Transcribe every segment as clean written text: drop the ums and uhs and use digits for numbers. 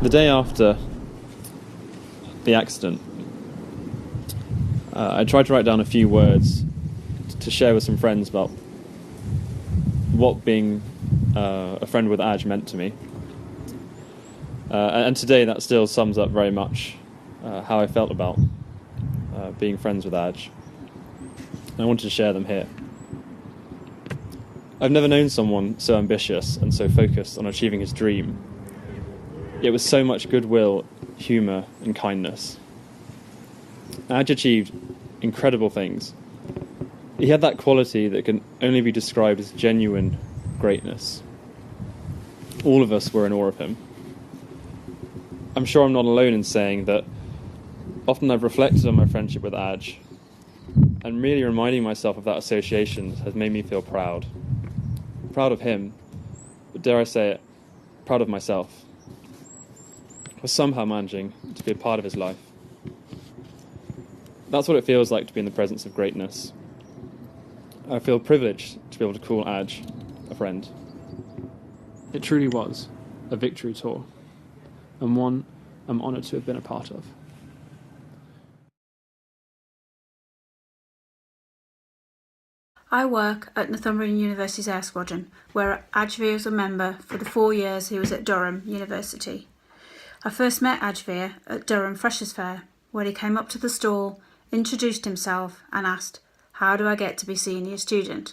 the day after the accident, I tried to write down a few words to share with some friends about what being a friend with Aj meant to me. And today that still sums up very much how I felt about being friends with Aj. And I wanted to share them here. I've never known someone so ambitious and so focused on achieving his dream, yet with so much goodwill, humour and kindness. Aj achieved incredible things. He had that quality that can only be described as genuine greatness. All of us were in awe of him. I'm sure I'm not alone in saying that often I've reflected on my friendship with Aj, and really reminding myself of that association has made me feel proud. Proud of him, but dare I say it, proud of myself, for somehow managing to be a part of his life. That's what it feels like to be in the presence of greatness. I feel privileged to be able to call Aj a friend. It truly was a victory tour, and one I'm honoured to have been a part of. I work at Northumbrian University's Air Squadron, where Ajvir was a member for the 4 years he was at Durham University. I first met Ajvir at Durham Freshers' Fair, where he came up to the stall, introduced himself and asked, "How do I get to be senior student?"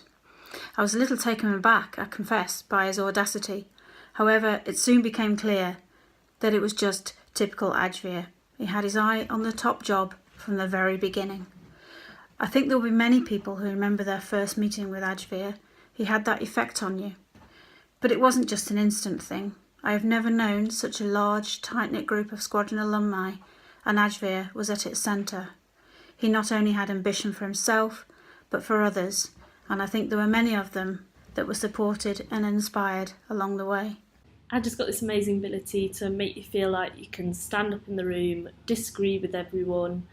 I was a little taken aback, I confess, by his audacity. However, it soon became clear that it was just typical Ajvir. He had his eye on the top job from the very beginning. I think there will be many people who remember their first meeting with Ajvir. He had that effect on you. But it wasn't just an instant thing. I have never known such a large, tight-knit group of squadron alumni, and Ajvir was at its centre. He not only had ambition for himself, but for others, and I think there were many of them that were supported and inspired along the way. Aj just got this amazing ability to make you feel like you can stand up in the room, disagree with everyone,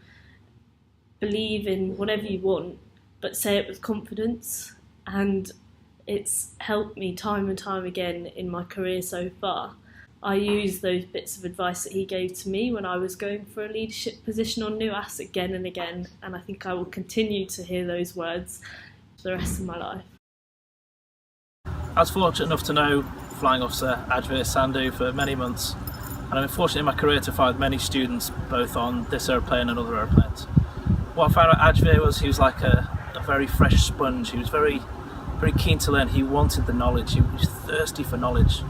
believe in whatever you want, but say it with confidence. And it's helped me time and time again in my career so far. I use those bits of advice that he gave to me when I was going for a leadership position on NUAS again and again, and I think I will continue to hear those words for the rest of my life. I was fortunate enough to know Flying Officer Ajvir Sandhu for many months, and I'm fortunate in my career to find many students both on this aeroplane and other aeroplanes. What I found about Ajvir was he was like a very fresh sponge. He was very keen to learn. He wanted the knowledge. He was thirsty for knowledge.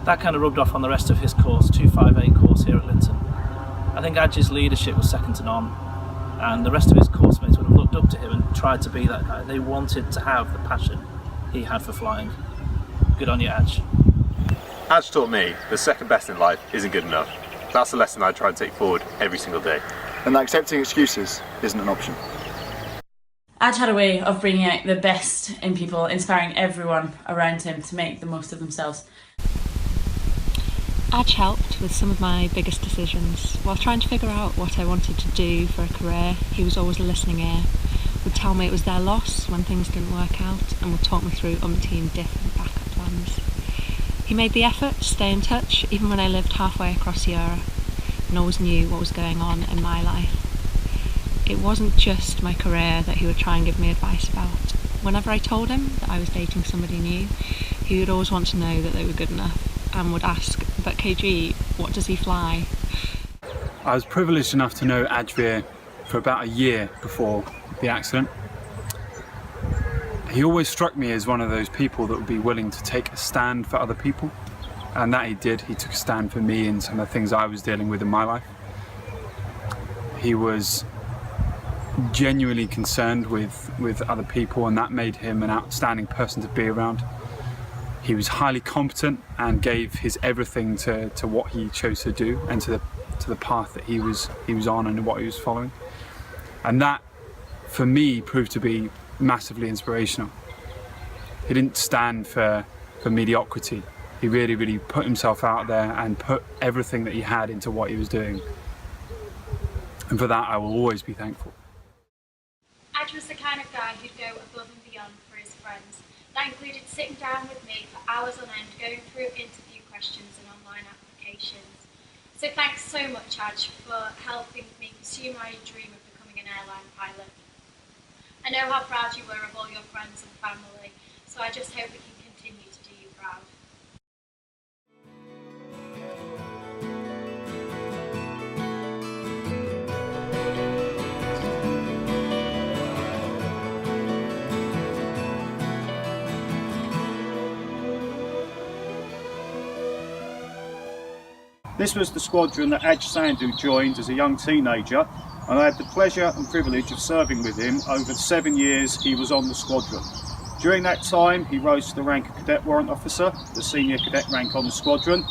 That kind of rubbed off on the rest of his course, 258 course here at Linton. I think Aj's leadership was second to none, and the rest of his course mates would have looked up to him and tried to be that guy. They wanted to have the passion he had for flying. Good on you, Aj. Aj taught me the second best in life isn't good enough. That's a lesson I try and take forward every single day. And that accepting excuses isn't an option. Aj had a way of bringing out the best in people, inspiring everyone around him to make the most of themselves. Aj helped with some of my biggest decisions. While trying to figure out what I wanted to do for a career, he was always a listening ear. Would tell me it was their loss when things didn't work out, and would talk me through umpteen different backup plans. He made the effort to stay in touch even when I lived halfway across Europe, and always knew what was going on in my life. It wasn't just my career that he would try and give me advice about. Whenever I told him that I was dating somebody new, he would always want to know that they were good enough, and would ask, "But KG, what does he fly?" I was privileged enough to know Ajvir for about a year before the accident. He always struck me as one of those people that would be willing to take a stand for other people, and that he did. He took a stand for me in some of the things I was dealing with in my life. He was genuinely concerned with other people, and that made him an outstanding person to be around. He was highly competent and gave his everything to what he chose to do and to the path that he was on and what he was following. And that, for me, proved to be massively inspirational. He didn't stand for mediocrity. He really put himself out there and put everything that he had into what he was doing. And for that, I will always be thankful. Aj was the kind of guy who'd go above and beyond for his friends. That included sitting down with me for hours on end, going through interview questions and online applications. So thanks so much, Aj, for helping me pursue my dream of becoming an airline pilot. I know how proud you were of all your friends and family, so I just hope we can continue to do you proud. This was the squadron that Ajvir Sandhu joined as a young teenager, and I had the pleasure and privilege of serving with him over the 7 years he was on the squadron. During that time he rose to the rank of Cadet Warrant Officer, the senior cadet rank on the squadron,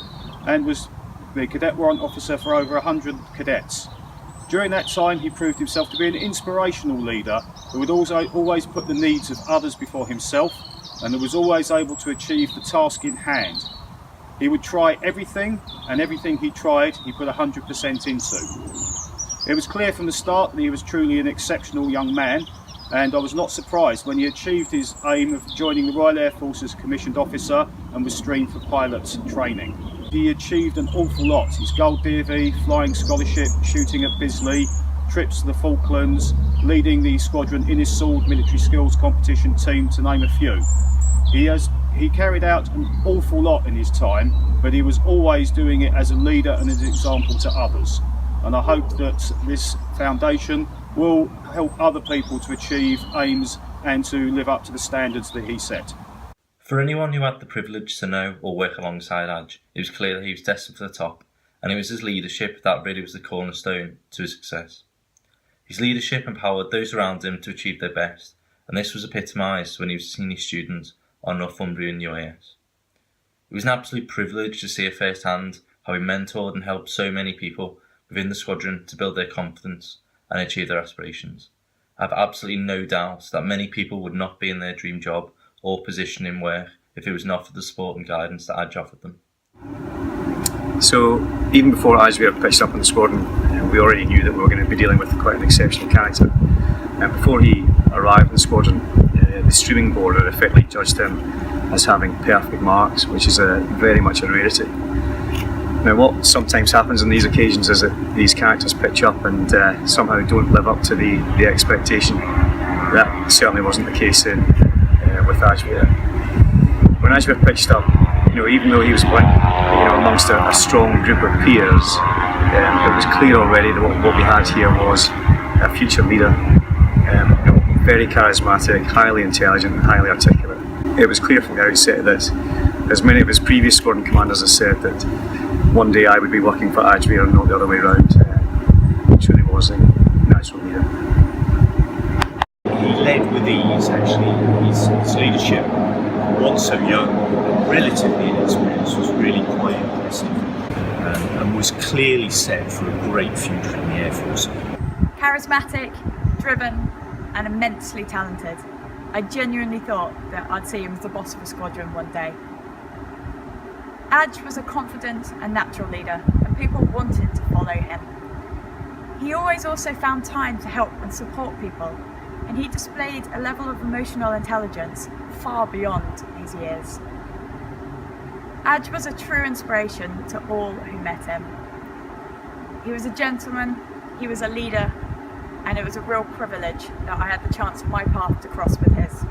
and was the Cadet Warrant Officer for over 100 cadets. During that time he proved himself to be an inspirational leader who would always put the needs of others before himself, and who was always able to achieve the task in hand. He would try everything, and everything he tried he put 100% into. It was clear from the start that he was truly an exceptional young man, and I was not surprised when he achieved his aim of joining the Royal Air Force as a commissioned officer and was streamed for pilot training. He achieved an awful lot: his Gold DV, flying scholarship, shooting at Bisley, trips to the Falklands, leading the squadron Innis-Sword military skills competition team, to name a few. He carried out an awful lot in his time, but he was always doing it as a leader and as an example to others. And I hope that this foundation will help other people to achieve aims and to live up to the standards that he set. For anyone who had the privilege to know or work alongside Aj, it was clear that he was destined for the top, and it was his leadership that really was the cornerstone to his success. His leadership empowered those around him to achieve their best, and this was epitomised when he was a senior student on Northumbrian UAS. It was an absolute privilege to see firsthand how he mentored and helped so many people within the squadron to build their confidence and achieve their aspirations. I have absolutely no doubt that many people would not be in their dream job or position in work if it was not for the support and guidance that Aj offered them. So even before Ajvir pitched up in the squadron, we already knew that we were going to be dealing with quite an exceptional character. And before he arrived in the squadron, the streaming board had effectively judged him as having perfect marks, which is very much a rarity. Now what sometimes happens on these occasions is that these characters pitch up and somehow don't live up to the expectation. That certainly wasn't the case with Ajvir. When Ajvir pitched up, even though he was amongst a strong group of peers, it was clear already that what we had here was a future leader. Very charismatic, highly intelligent and highly articulate. It was clear from the outset that, as many of his previous squadron commanders have said, that one day I would be working for Ajvir and not the other way around. He truly was a natural leader. He led with ease, actually. His leadership, once so young, relatively inexperienced, was really quite impressive, and was clearly set for a great future in the Air Force. Charismatic, driven, and immensely talented. I genuinely thought that I'd see him as the boss of a squadron one day. Aj was a confident and natural leader, and people wanted to follow him. He always also found time to help and support people, and he displayed a level of emotional intelligence far beyond his years. Aj was a true inspiration to all who met him. He was a gentleman, he was a leader, and it was a real privilege that I had the chance of my path to cross with his.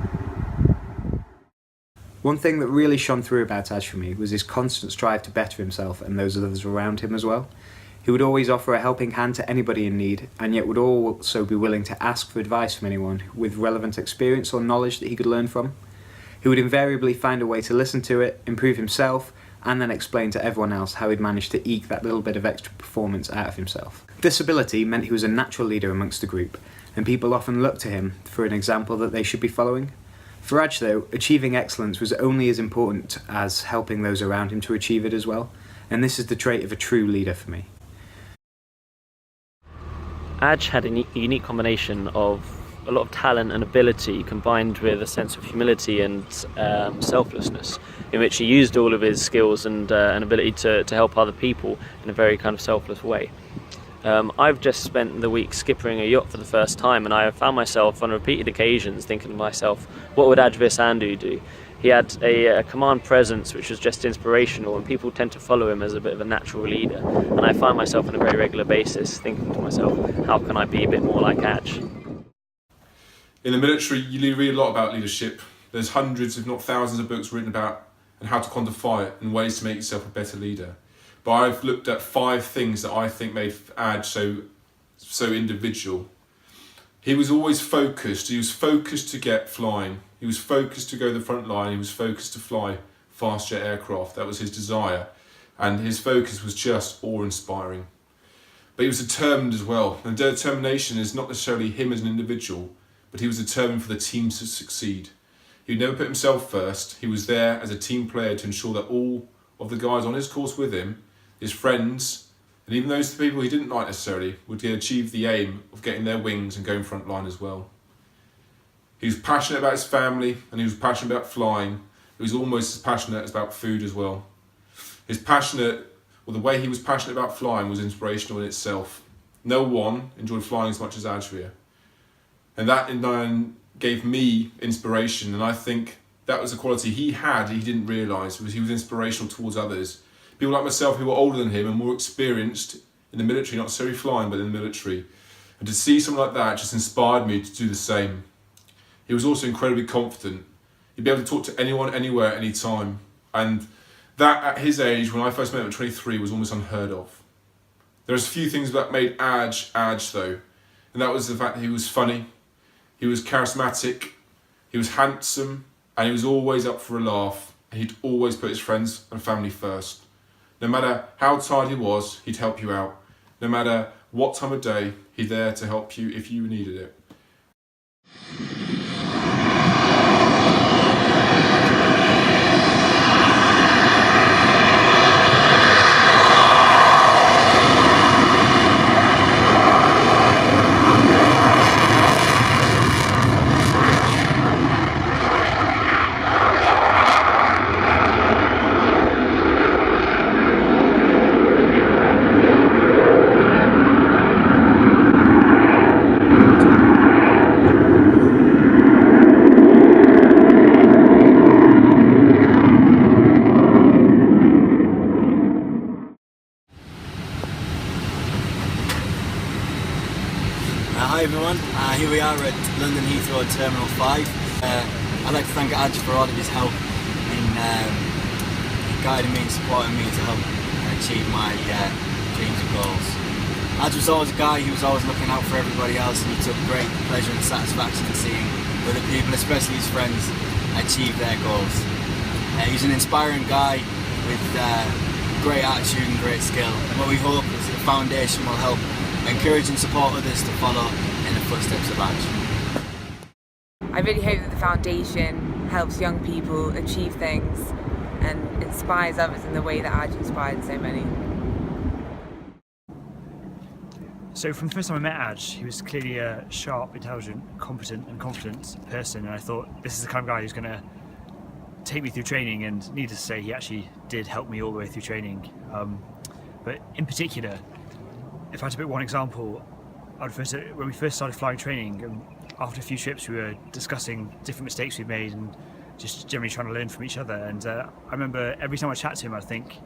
One thing that really shone through about Aj for me was his constant strive to better himself and those others around him as well. He would always offer a helping hand to anybody in need, and yet would also be willing to ask for advice from anyone with relevant experience or knowledge that he could learn from. He would invariably find a way to listen to it, improve himself, and then explain to everyone else how he'd managed to eke that little bit of extra performance out of himself. This ability meant he was a natural leader amongst the group, and people often looked to him for an example that they should be following. For Aj though, achieving excellence was only as important as helping those around him to achieve it as well, and this is the trait of a true leader for me. Aj had a unique combination of a lot of talent and ability combined with a sense of humility and selflessness, in which he used all of his skills and ability to help other people in a very kind of selfless way. I've just spent the week skippering a yacht for the first time, and I have found myself on repeated occasions thinking to myself, what would Ajvir Sandhu do? He had a command presence which was just inspirational, and people tend to follow him as a bit of a natural leader. And I find myself on a very regular basis thinking to myself, how can I be a bit more like Aj? In the military, you read a lot about leadership. There's hundreds, if not thousands, of books written about and how to quantify it and ways to make yourself a better leader. But I've looked at 5 things that I think made Aj so individual. He was always focused. He was focused to get flying. He was focused to go to the front line. He was focused to fly fast jet aircraft. That was his desire. And his focus was just awe-inspiring. But he was determined as well. And determination is not necessarily him as an individual, but he was determined for the team to succeed. He would never put himself first. He was there as a team player to ensure that all of the guys on his course with him, his friends, and even those people he didn't like necessarily, would achieve the aim of getting their wings and going front line as well. He was passionate about his family, and he was passionate about flying. He was almost as passionate about food as well. The way he was passionate about flying was inspirational in itself. No one enjoyed flying as much as Ajvir. And that in turn gave me inspiration, and I think that was a quality he had he didn't realise, was he was inspirational towards others. People like myself who were older than him and more experienced in the military, not necessarily flying, but in the military. And to see someone like that just inspired me to do the same. He was also incredibly confident. He'd be able to talk to anyone, anywhere, anytime. And that, at his age, when I first met him at 23, was almost unheard of. There's a few things that made Aj though. And that was the fact that he was funny, he was charismatic, he was handsome, and he was always up for a laugh. And he'd always put his friends and family first. No matter how tired he was, he'd help you out. No matter what time of day, he's there to help you if you needed it. Hi everyone, here we are at London Heathrow Terminal 5. I'd like to thank Aj for all of his help in guiding me and supporting me to help achieve my dreams and goals. Aj was always a guy who was always looking out for everybody else, and he took great pleasure and satisfaction in seeing other people, especially his friends, achieve their goals. He's an inspiring guy with great attitude and great skill, and what we hope is that the foundation will help encourage and support others to follow in the footsteps of Aj. I really hope that the foundation helps young people achieve things and inspires others in the way that Aj inspired so many. So from the first time I met Aj, he was clearly a sharp, intelligent, competent and confident person, and I thought this is the kind of guy who's going to take me through training, and needless to say he actually did help me all the way through training. But in particular, if I had to pick one example, when we first started flying training, after a few trips we were discussing different mistakes we'd made and just generally trying to learn from each other. And I remember every time I chat to him, I'd think,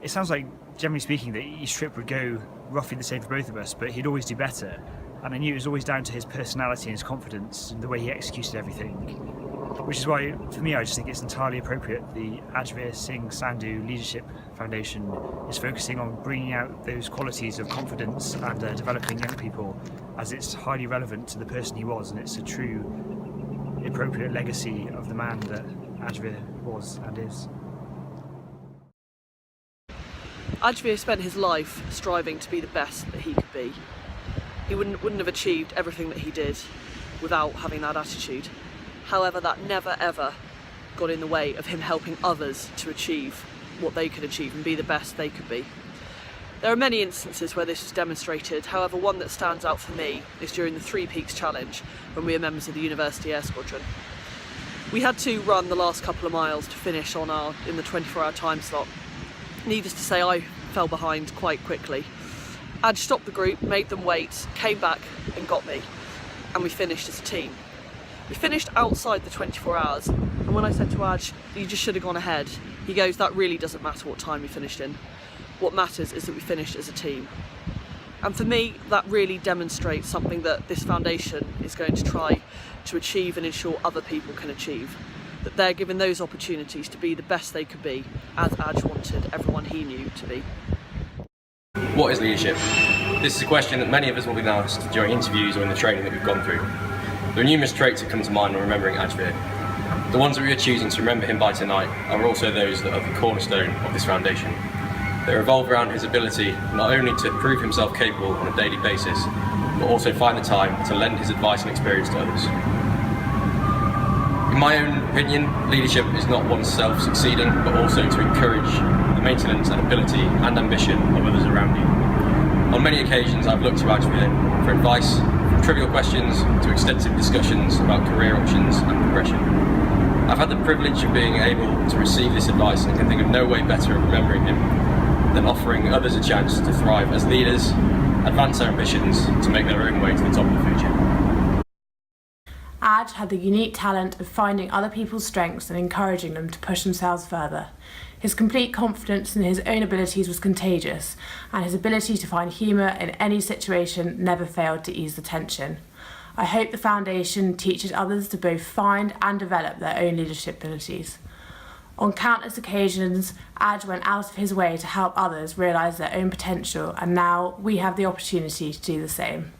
it sounds like, generally speaking, that each trip would go roughly the same for both of us, but he'd always do better. And I knew it was always down to his personality and his confidence and the way he executed everything. Which is why, for me, I just think it's entirely appropriate the Ajvir Singh Sandhu Leadership Foundation is focusing on bringing out those qualities of confidence and developing young people, as it's highly relevant to the person he was, and it's a true, appropriate legacy of the man that Ajvir was and is. Ajvir spent his life striving to be the best that he could be. He wouldn't have achieved everything that he did without having that attitude. However, that never ever got in the way of him helping others to achieve what they could achieve and be the best they could be. There are many instances where this is demonstrated. However, one that stands out for me is during the Three Peaks Challenge, when we were members of the University Air Squadron. We had to run the last couple of miles to finish in the 24-hour time slot. Needless to say, I fell behind quite quickly. Aj stopped the group, made them wait, came back and got me, and we finished as a team. We finished outside the 24 hours, and And when I said to Aj, you just should have gone ahead, he goes, that really doesn't matter what time we finished in. What matters is that we finished as a team. And for me, that really demonstrates something that this foundation is going to try to achieve and ensure other people can achieve. That they're given those opportunities to be the best they could be, as Aj wanted everyone he knew to be. What is leadership? This is a question that many of us will be asked during interviews or in the training that we've gone through. There are numerous traits that come to mind when remembering Ajvir. The ones that we are choosing to remember him by tonight are also those that are the cornerstone of this foundation. They revolve around his ability not only to prove himself capable on a daily basis, but also find the time to lend his advice and experience to others. In my own opinion, leadership is not oneself succeeding, but also to encourage the maintenance and ability and ambition of others around you. On many occasions I've looked to Ajvir for advice, from trivial questions to extensive discussions about career options and progression. I've had the privilege of being able to receive this advice and can think of no way better of remembering him than offering others a chance to thrive as leaders, advance their ambitions to make their own way to the top of the food chain. Aj had the unique talent of finding other people's strengths and encouraging them to push themselves further. His complete confidence in his own abilities was contagious, and his ability to find humour in any situation never failed to ease the tension. I hope the Foundation teaches others to both find and develop their own leadership abilities. On countless occasions, Aj went out of his way to help others realise their own potential, and now we have the opportunity to do the same.